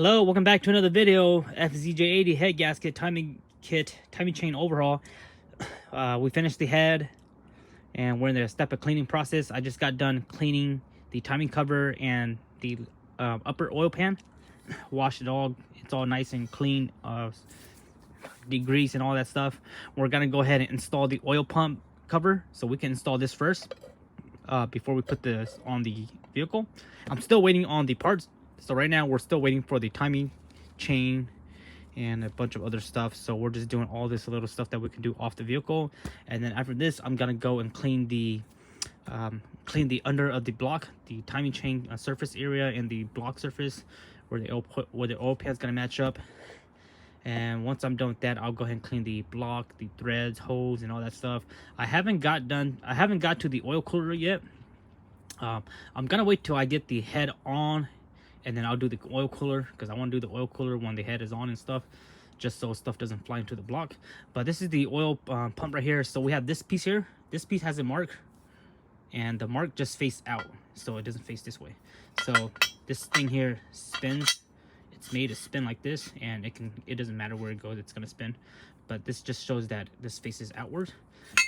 Hello, welcome back to another video. FJZ80 head gasket timing chain overhaul. We finished the head and we're in the step of cleaning process. I just got done cleaning the timing cover and the upper oil pan. Washed it all. It's all nice and clean, degreased and all that stuff. We're gonna go ahead and install the oil pump cover, so we can install this first before we put this on the vehicle. I'm still waiting on the parts. So right now we're still waiting for the timing chain and a bunch of other stuff. So we're just doing all this little stuff that we can do off the vehicle. And then after this, I'm gonna go and clean the under of the block, the timing chain surface area and the block surface where the oil pan's gonna match up. And once I'm done with that, I'll go ahead and clean the block, the threads, hose, and all that stuff. I haven't got to the oil cooler yet. I'm gonna wait till I get the head on, and then I'll do the oil cooler, because I want to do the oil cooler when the head is on and stuff, just so stuff doesn't fly into the block. But this is the oil pump right here. So we have this piece here. This piece has a mark, and the mark just face out, so it doesn't face this way. So this thing here spins. It's made to spin like this, and it doesn't matter where it goes, it's gonna spin. But this just shows that this faces outward,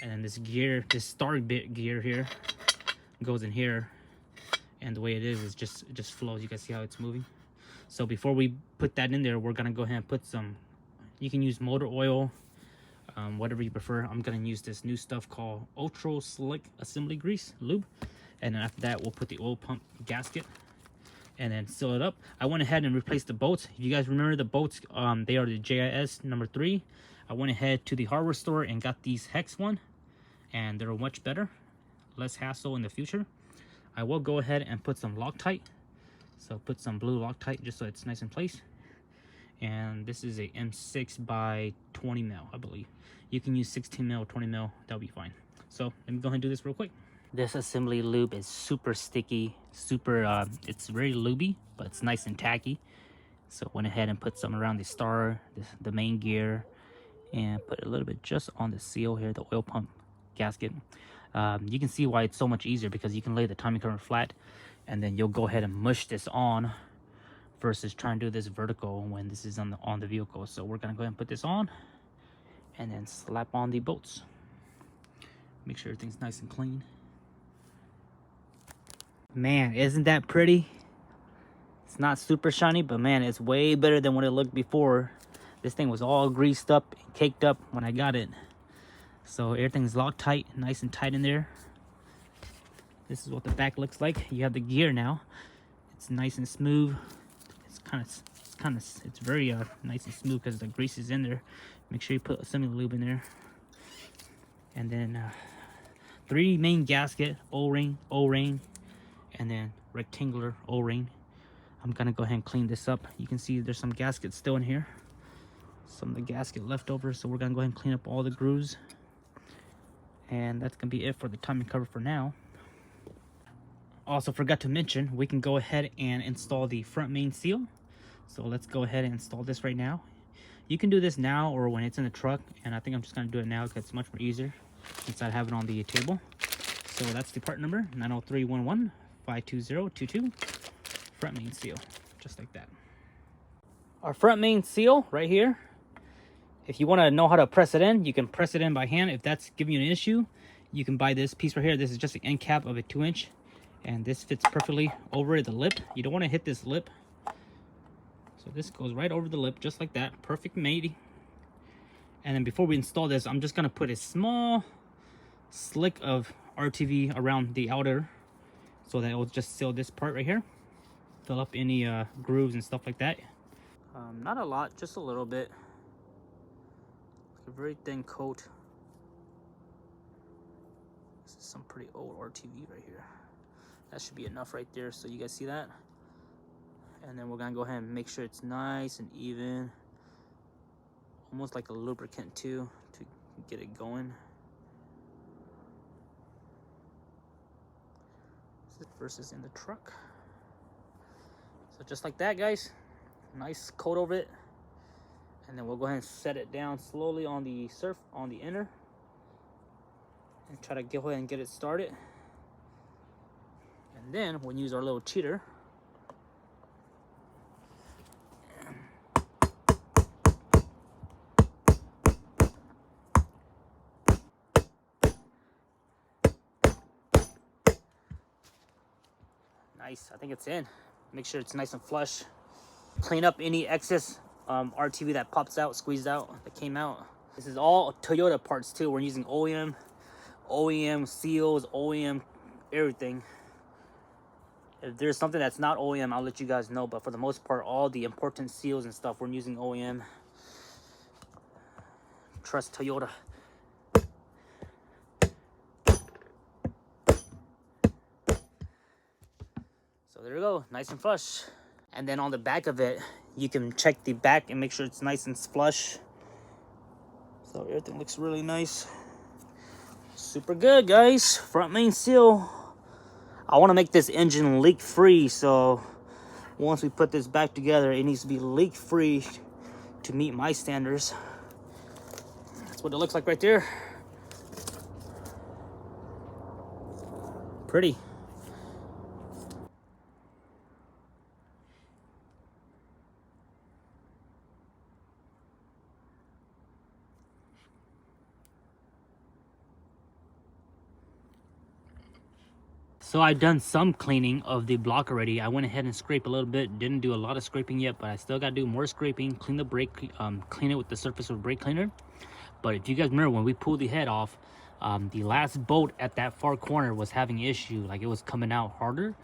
and then this gear, this star bit gear here, goes in here. And the way it is just flows. You guys see how it's moving? So before we put that in there, we're gonna go ahead and put some, you can use motor oil, whatever you prefer. I'm gonna use this new stuff called Ultra Slick Assembly Grease Lube. And then after that, we'll put the oil pump gasket and then seal it up. I went ahead and replaced the bolts. If you guys remember the bolts, they are the JIS number 3. I went ahead to the hardware store and got these hex one, and they're much better, less hassle in the future. I will go ahead and put some Loctite. So put some blue Loctite just so it's nice in place. And this is a M6 by 20 mil, I believe. You can use 16 mil or 20 mil, that'll be fine. So let me go ahead and do this real quick. This assembly lube is super sticky, it's very lubey, but it's nice and tacky. So went ahead and put some around the star, the main gear, and put a little bit just on the seal here, the oil pump gasket. You can see why it's so much easier, because you can lay the timing cover flat, and then you'll go ahead and mush this on versus trying to do this vertical when this is on the vehicle. So we're gonna go ahead and put this on and then slap on the bolts. Make sure everything's nice and clean. Man, isn't that pretty? It's not super shiny, but man, it's way better than what it looked before. This thing was all greased up and caked up when I got it. So everything's locked tight, nice and tight in there. This is what the back looks like. You have the gear now. It's nice and smooth. It's very nice and smooth because the grease is in there. Make sure you put a semi lube in there. And then 3 main gasket, O-ring, and then rectangular O-ring. I'm gonna go ahead and clean this up. You can see there's some gaskets still in here. Some of the gasket left over, so we're gonna go ahead and clean up all the grooves. And that's gonna be it for the timing cover for now. Also forgot to mention, we can go ahead and install the front main seal. So let's go ahead and install this right now. You can do this now or when it's in the truck, and I think I'm just gonna do it now because it's much more easier since I have it on the table. So that's the part number 90311-52022, front main seal, just like that. Our front main seal right here. If you want to know how to press it in, you can press it in by hand. If that's giving you an issue, you can buy this piece right here. This is just the end cap of a 2-inch, and this fits perfectly over the lip. You don't want to hit this lip. So this goes right over the lip, just like that. Perfect mate. And then before we install this, I'm just going to put a small slick of RTV around the outer, so that it will just seal this part right here. Fill up any grooves and stuff like that. Not a lot, just a little bit. A very thin coat. This is some pretty old RTV right here. That should be enough right there, so you guys see that. And then we're gonna go ahead and make sure it's nice and even, almost like a lubricant too, to get it going. Versus in the truck. So just like that, guys, nice coat over it. And then we'll go ahead and set it down slowly on the inner, and try to go ahead and get it started. And then we'll use our little cheater Nice, I think it's in. Make sure it's nice and flush. Clean up any excess RTV that pops out, squeezed out, that came out. This is all Toyota parts too. We're using OEM seals, OEM everything. If there's something that's not OEM, I'll let you guys know. But for the most part, all the important seals and stuff, we're using OEM. Trust Toyota. So there you go, nice and flush. And then on the back of it, you can check the back and make sure it's nice and flush. So everything looks really nice. Super good, guys. Front main seal. I want to make this engine leak free, so once we put this back together, it needs to be leak free to meet my standards. That's what it looks like right there. Pretty. So I've done some cleaning of the block already. I went ahead and scraped a little bit. Didn't do a lot of scraping yet, but I still got to do more scraping. Clean the brake, clean it with the surface of brake cleaner. But if you guys remember, when we pulled the head off, the last bolt at that far corner was having an issue. Like, it was coming out harder,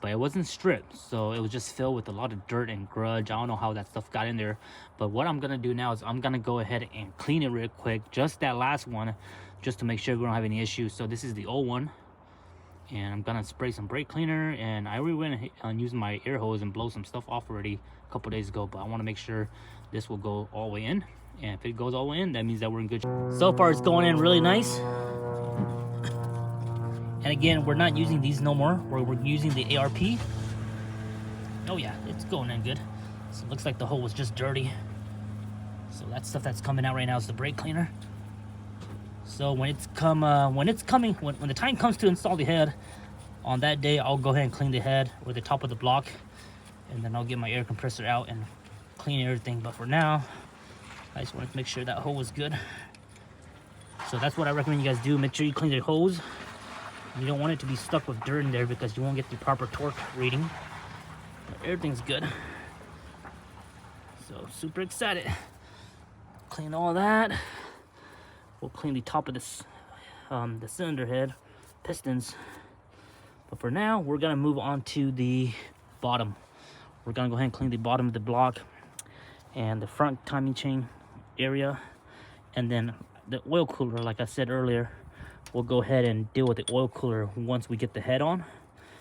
but it wasn't stripped. So it was just filled with a lot of dirt and grudge. I don't know how that stuff got in there. But what I'm going to do now is I'm going to go ahead and clean it real quick. Just that last one, just to make sure we don't have any issues. So this is the old one. And I'm gonna spray some brake cleaner, and I already went and used my air hose and blow some stuff off already a couple days ago, but I want to make sure this will go all the way in. And if it goes all the way in, that means that we're in good shape. So far it's going in really nice. And again, we're not using these no more. We're using the ARP. Oh yeah, it's going in good. So it looks like the hole was just dirty. So that stuff that's coming out right now is the brake cleaner. So when the time comes to install the head, on that day I'll go ahead and clean the head or the top of the block, and then I'll get my air compressor out and clean everything. But for now, I just wanted to make sure that hole was good. So that's what I recommend you guys do. Make sure you clean the hose. You don't want it to be stuck with dirt in there because you won't get the proper torque reading. But everything's good. So super excited. Clean all that. We'll clean the top of this, the cylinder head, pistons. But for now, we're gonna move on to the bottom. We're gonna go ahead and clean the bottom of the block and the front timing chain area. And then the oil cooler, like I said earlier, we'll go ahead and deal with the oil cooler once we get the head on.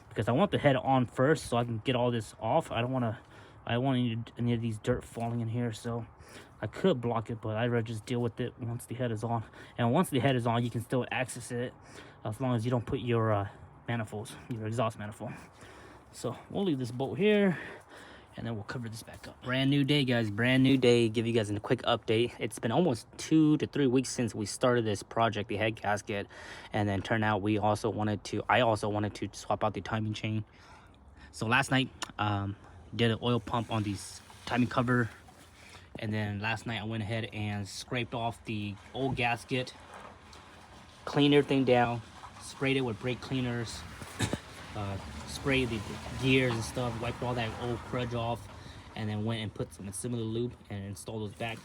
Because I want the head on first so I can get all this off. I don't want any of these dirt falling in here, so I could block it, but I'd rather just deal with it once the head is on. And once the head is on, you can still access it as long as you don't put your manifolds, your exhaust manifold. So we'll leave this bolt here, and then we'll cover this back up. Brand new day, guys, brand new day. Give you guys a quick update. It's been almost 2 to 3 weeks since we started this project, the head gasket, and then turned out I also wanted to swap out the timing chain. So last night, did an oil pump on these timing cover. And then last night I went ahead and scraped off the old gasket, cleaned everything down, sprayed it with brake cleaners, sprayed the gears and stuff, wiped all that old crudge off, and then went and put some similar lube and installed those back.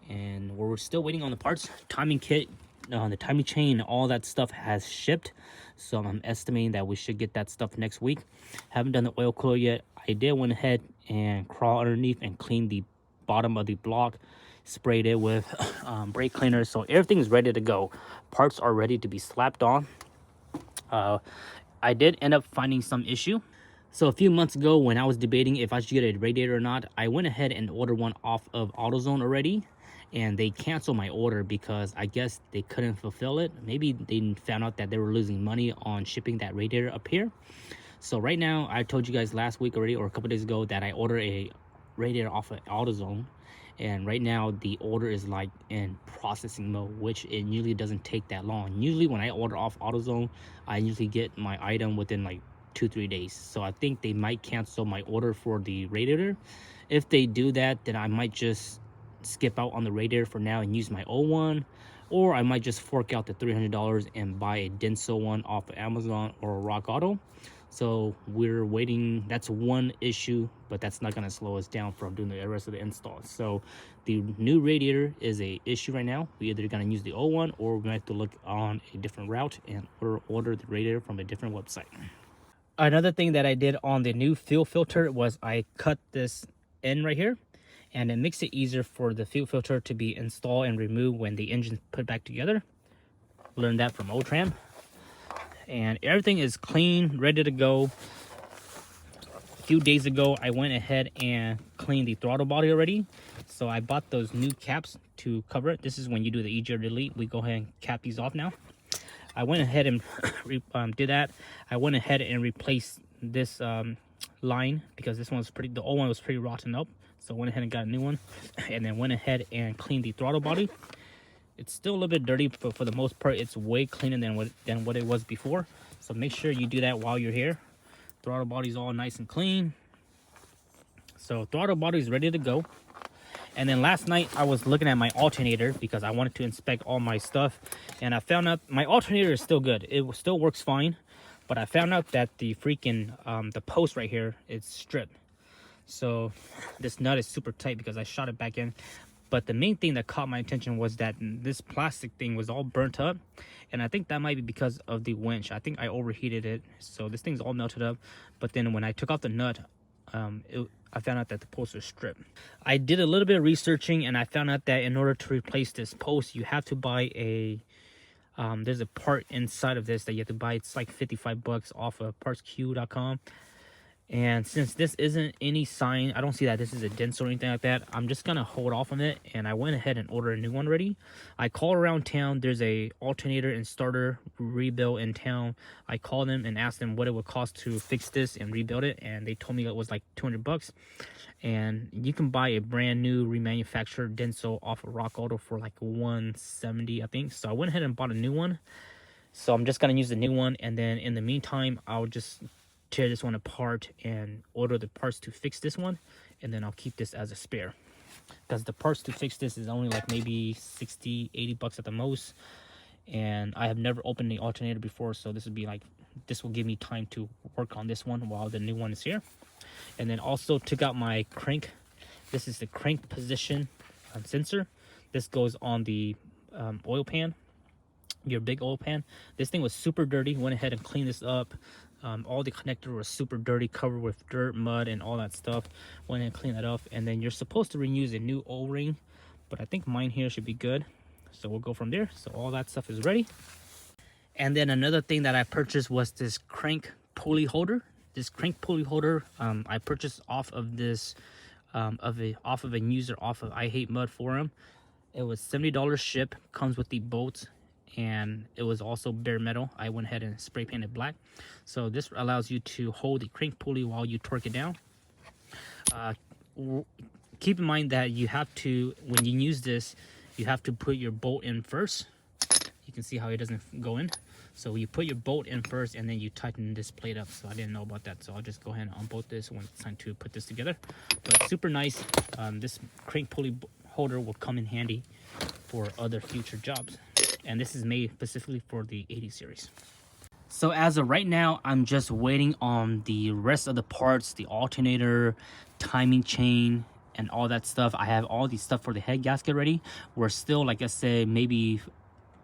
And we're still waiting on the parts. Timing kit, the timing chain, all that stuff has shipped. So I'm estimating that we should get that stuff next week. Haven't done the oil cooler yet. I did went ahead and crawl underneath and clean the bottom of the block, sprayed it with brake cleaner, so everything is ready to go. Parts are ready to be slapped on. I did end up finding some issue. So a few months ago, when I was debating if I should get a radiator or not, I went ahead and ordered one off of AutoZone already, and they canceled my order because I guess they couldn't fulfill it. Maybe they found out that they were losing money on shipping that radiator up here. So right now, I told you guys last week already, or a couple days ago, that I ordered a radiator off of AutoZone, and right now the order is like in processing mode, which it usually doesn't take that long. Usually when I order off AutoZone, I usually get my item within like 2-3 days. So I think they might cancel my order for the radiator. If they do that, then I might just skip out on the radiator for now and use my old one, or I might just fork out the $300 and buy a Denso one off of Amazon or Rock Auto. So we're waiting. That's one issue, but that's not going to slow us down from doing the rest of the install. So the new radiator is a issue right now. We either going to use the old one, or we might have to look on a different route and order the radiator from a different website. Another thing that I did on the new fuel filter was I cut this end right here, and it makes it easier for the fuel filter to be installed and removed when the engine's put back together. Learned that from Otram. And everything is clean, ready to go. A few days ago, I went ahead and cleaned the throttle body already. So I bought those new caps to cover it. This is when you do the EGR delete. We go ahead and cap these off now. I went ahead and did that. I went ahead and replaced this line because this one was the old one was pretty rotten up. So I went ahead and got a new one, and then went ahead and cleaned the throttle body. It's still a little bit dirty, but for the most part, it's way cleaner than what it was before. So make sure you do that while you're here. Throttle body's all nice and clean. So throttle body is ready to go. And then last night I was looking at my alternator because I wanted to inspect all my stuff, and I found out my alternator is still good. It still works fine, but I found out that the freaking the post right here is stripped. So this nut is super tight because I shot it back in. But the main thing that caught my attention was that this plastic thing was all burnt up. And I think that might be because of the winch. I think I overheated it. So this thing's all melted up. But then when I took off the nut, I found out that the post was stripped. I did a little bit of researching, and I found out that in order to replace this post, you have to buy a... there's a part inside of this that you have to buy. It's like 55 bucks off of partsq.com. And since this isn't any sign, I don't see that this is a dent or anything like that, I'm just gonna hold off on it. And I went ahead and ordered a new one already. I called around town. There's a alternator and starter rebuild in town. I called them and asked them what it would cost to fix this and rebuild it, and they told me it was like 200 bucks. And you can buy a brand new remanufactured Denso off of Rock Auto for like 170, I think. So I went ahead and bought a new one. So I'm just gonna use the new one, and then in the meantime, I'll just tear this one apart and order the parts to fix this one, and then I'll keep this as a spare because the parts to fix this is only like maybe 60-80 bucks at the most. And I have never opened the alternator before, so this will give me time to work on this one while the new one is here. And then also took out my crank. This is the crank position sensor. This goes on the oil pan, your big oil pan. This thing was super dirty. Went ahead and cleaned this up. All the connector was super dirty, covered with dirt, mud, and all that stuff. Went and cleaned that up, and then you're supposed to reuse a new O-ring, but I think mine here should be good, so we'll go from there. So all that stuff is ready. And then another thing that I purchased was this crank pulley holder. This crank pulley holder I purchased off of this off of a user off of I Hate Mud forum. It was $70 ship, comes with the bolts, and it was also bare metal. I went ahead and spray painted black. So this allows you to hold the crank pulley while you torque it down. Keep in mind that you have to, when you use this, you have to put your bolt in first. You can see how it doesn't go in. So you put your bolt in first, and then you tighten this plate up. So I didn't know about that, so I'll just go ahead and unbolt this when it's time to put this together. But super nice. This crank pulley holder will come in handy for other future jobs. And this is made specifically for the 80 series. So as of right now, I'm just waiting on the rest of the parts, the alternator, timing chain, and all that stuff. I have all the stuff for the head gasket ready. We're still, like I said, maybe,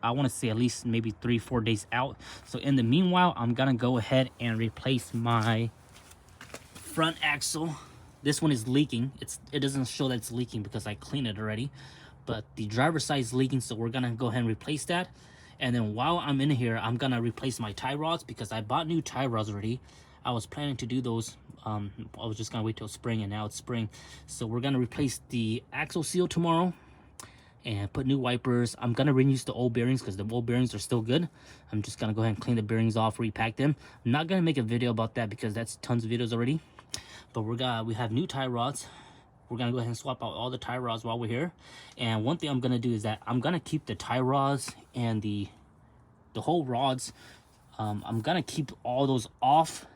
I want to say at least maybe 3-4 days out. So in the meanwhile, I'm gonna go ahead and replace my front axle. This one is leaking. It doesn't show that it's leaking because I cleaned it already, but the driver's side is leaking, so we're gonna go ahead and replace that. And then while I'm in here, I'm gonna replace my tie rods because I bought new tie rods already. I was planning to do those. I was just gonna wait till spring, and now it's spring. So we're gonna replace the axle seal tomorrow and put new wipers. I'm gonna reuse the old bearings because the old bearings are still good. I'm just gonna go ahead and clean the bearings off, repack them. I'm not gonna make a video about that because that's tons of videos already. But we have new tie rods. We're gonna go ahead and swap out all the tie rods while we're here. And one thing I'm gonna do is that I'm gonna keep the tie rods and the whole rods. I'm gonna keep all those off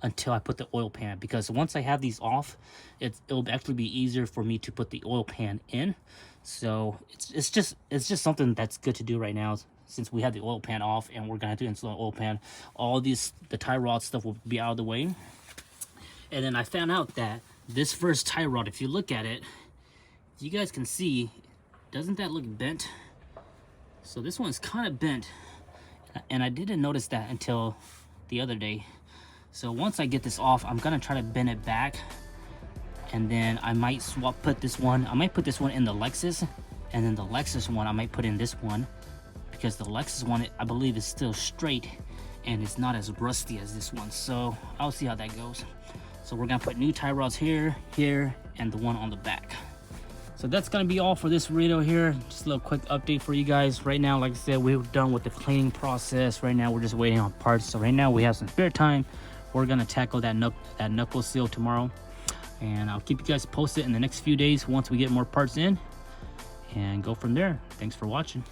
until I put the oil pan, because once I have these off, it'll actually be easier for me to put the oil pan in. So it's just something that's good to do right now. since we have the oil pan off and we're gonna have to install an oil pan, all these, the tie rod stuff will be out of the way. And then I found out that this first tie rod, if you look at it, you guys can see, doesn't that look bent? So this one's kind of bent, and I didn't notice that until the other day. So once I get this off, I'm gonna try to bend it back, and then I might put this one in the Lexus, and then the Lexus one I might put in this one, because the Lexus one I believe is still straight and it's not as rusty as this one. So I'll see how that goes. So we're gonna put new tie rods here, and the one on the back. So that's gonna be all for this video here. Just a little quick update for you guys. Right now, like I said, we're done with the cleaning process. Right now we're just waiting on parts. So right now we have some spare time. We're gonna tackle that knuckle seal tomorrow, and I'll keep you guys posted in the next few days once we get more parts in, and go from there. Thanks for watching.